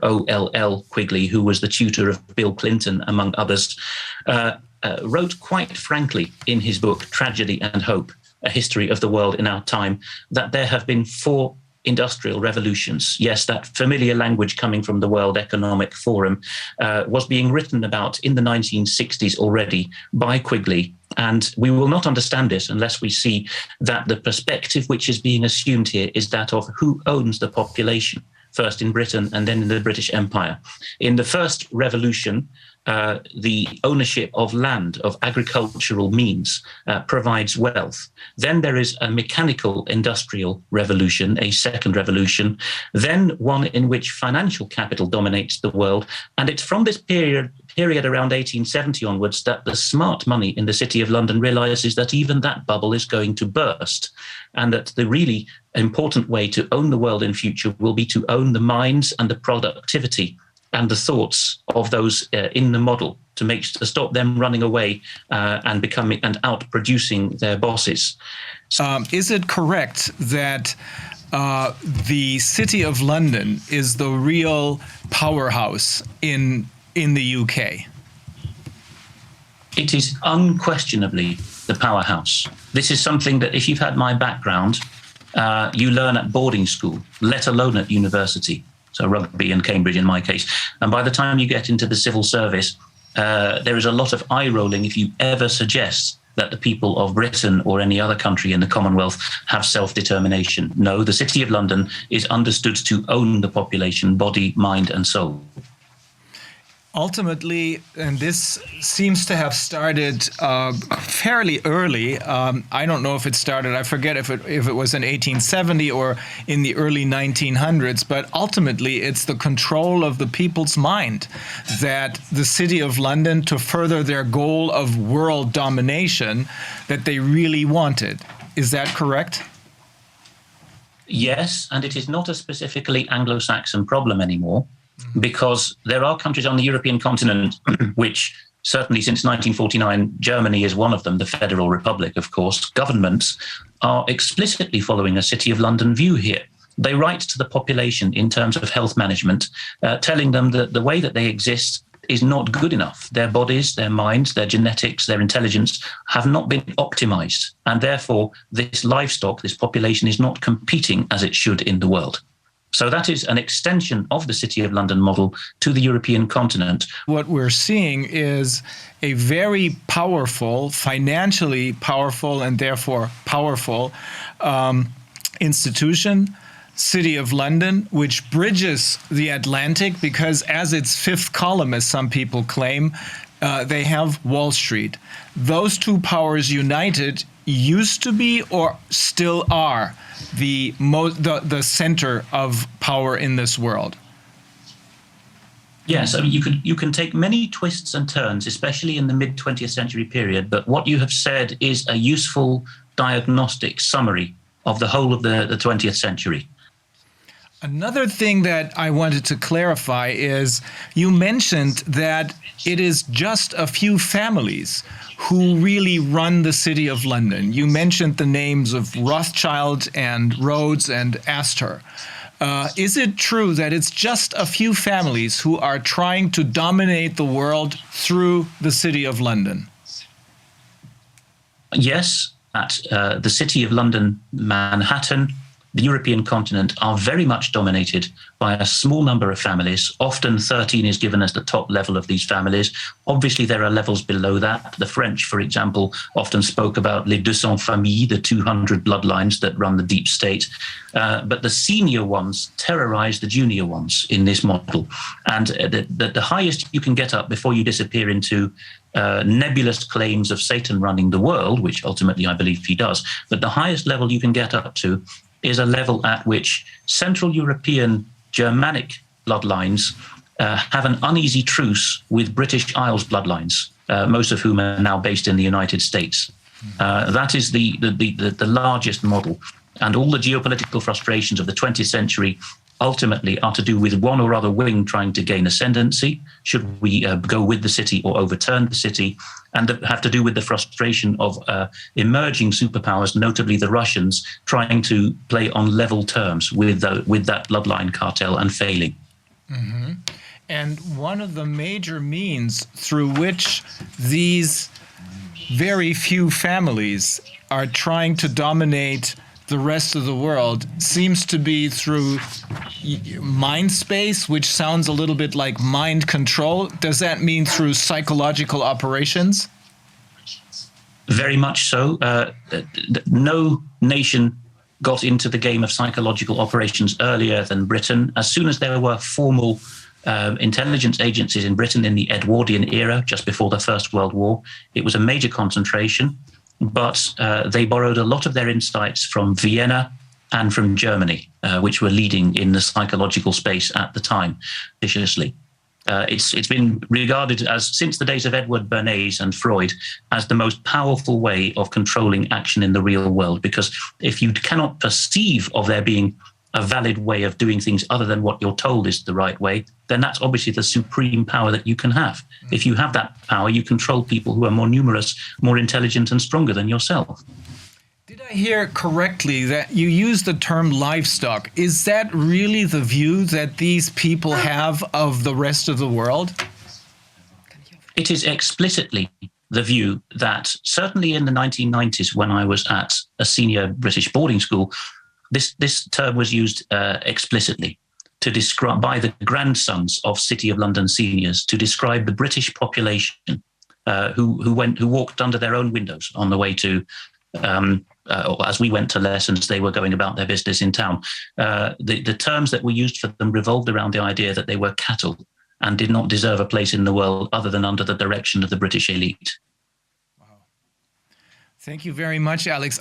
O.L.L. Quigley, who was the tutor of Bill Clinton, among others, wrote quite frankly in his book, Tragedy and Hope, A History of the World in Our Time, that there have been 4 industrial revolutions. Yes, that familiar language coming from the World Economic Forum was being written about in the 1960s already by Quigley. And we will not understand it unless we see that the perspective which is being assumed here is that of who owns the population, first in Britain and then in the British Empire. In the first revolution, the ownership of land, of agricultural means, provides wealth. Then there is a mechanical industrial revolution, a second revolution, then one in which financial capital dominates the world. And it's from this period around 1870 onwards that the smart money in the City of London realizes that even that bubble is going to burst, and that the really important way to own the world in future will be to own the minds and the productivity and the thoughts of those in the model, to stop them running away and becoming and outproducing their bosses. Is it correct that the City of London is the real powerhouse in the UK? It is unquestionably the powerhouse. This is something that, if you've had my background, you learn at boarding school, let alone at university. So rugby and Cambridge in my case. And by the time you get into the civil service, there is a lot of eye rolling if you ever suggest that the people of Britain or any other country in the Commonwealth have self-determination. No, the City of London is understood to own the population, body, mind, and soul. Ultimately, and this seems to have started fairly early. I don't know if it started, I forget if it was in 1870 or in the early 1900s, but ultimately it's the control of the people's mind that the City of London, to further their goal of world domination, that they really wanted. Is that correct? Yes, and it is not a specifically Anglo-Saxon problem anymore. Because there are countries on the European continent, which certainly since 1949, Germany is one of them, the Federal Republic, of course, governments are explicitly following a City of London view here. They write to the population in terms of health management, telling them that the way that they exist is not good enough. Their bodies, their minds, their genetics, their intelligence have not been optimized. And therefore, this livestock, this population is not competing as it should in the world. So that is an extension of the City of London model to the European continent. What we're seeing is a very powerful, financially powerful, and therefore powerful institution, City of London, which bridges the Atlantic because as its fifth column, as some people claim, they have Wall Street. Those two powers united used to be or still are the center of power in this world. Yes, I mean, you can take many twists and turns, especially in the mid-20th century period, but what you have said is a useful diagnostic summary of the whole of the 20th century. Another thing that I wanted to clarify is you mentioned that it is just a few families who really run the City of London. You mentioned the names of Rothschild and Rhodes and Astor. Is it true that it's just a few families who are trying to dominate the world through the City of London? Yes, at the City of London, Manhattan, the European continent are very much dominated by a small number of families. Often 13 is given as the top level of these families. Obviously, there are levels below that. The French, for example, often spoke about les 200 familles, the 200 bloodlines that run the deep state. But the senior ones terrorize the junior ones in this model. And the highest you can get up before you disappear into nebulous claims of Satan running the world, which ultimately I believe he does, but the highest level you can get up to is a level at which Central European Germanic bloodlines have an uneasy truce with British Isles bloodlines, most of whom are now based in the United States. That is the largest model. And all the geopolitical frustrations of the 20th century ultimately are to do with one or other wing trying to gain ascendancy. Should we go with the city or overturn the city? And have to do with the frustration of emerging superpowers, notably the Russians, trying to play on level terms with that bloodline cartel and failing. And one of the major means through which these very few families are trying to dominate the rest of the world seems to be through mind space, which sounds a little bit like mind control. Does that mean through psychological operations? Very much so. No nation got into the game of psychological operations earlier than Britain. As soon as there were formal intelligence agencies in Britain in the Edwardian era, just before the First World War, it was a major concentration, but they borrowed a lot of their insights from Vienna and from Germany, which were leading in the psychological space at the time, viciously. It's been regarded as, since the days of Edward Bernays and Freud, as the most powerful way of controlling action in the real world, because if you cannot perceive of there being a valid way of doing things other than what you're told is the right way, then that's obviously the supreme power that you can have. If you have that power, you control people who are more numerous, more intelligent and stronger than yourself. Did I hear correctly that you use the term livestock? Is that really the view that these people have of the rest of the world? It is explicitly the view that, certainly in the 1990s, when I was at a senior British boarding school, this term was used explicitly to describe, by the grandsons of City of London seniors, to describe the British population who walked under their own windows on the way to, as we went to lessons, they were going about their business in town. The terms that were used for them revolved around the idea that they were cattle and did not deserve a place in the world other than under the direction of the British elite. Wow. Thank you very much, Alex.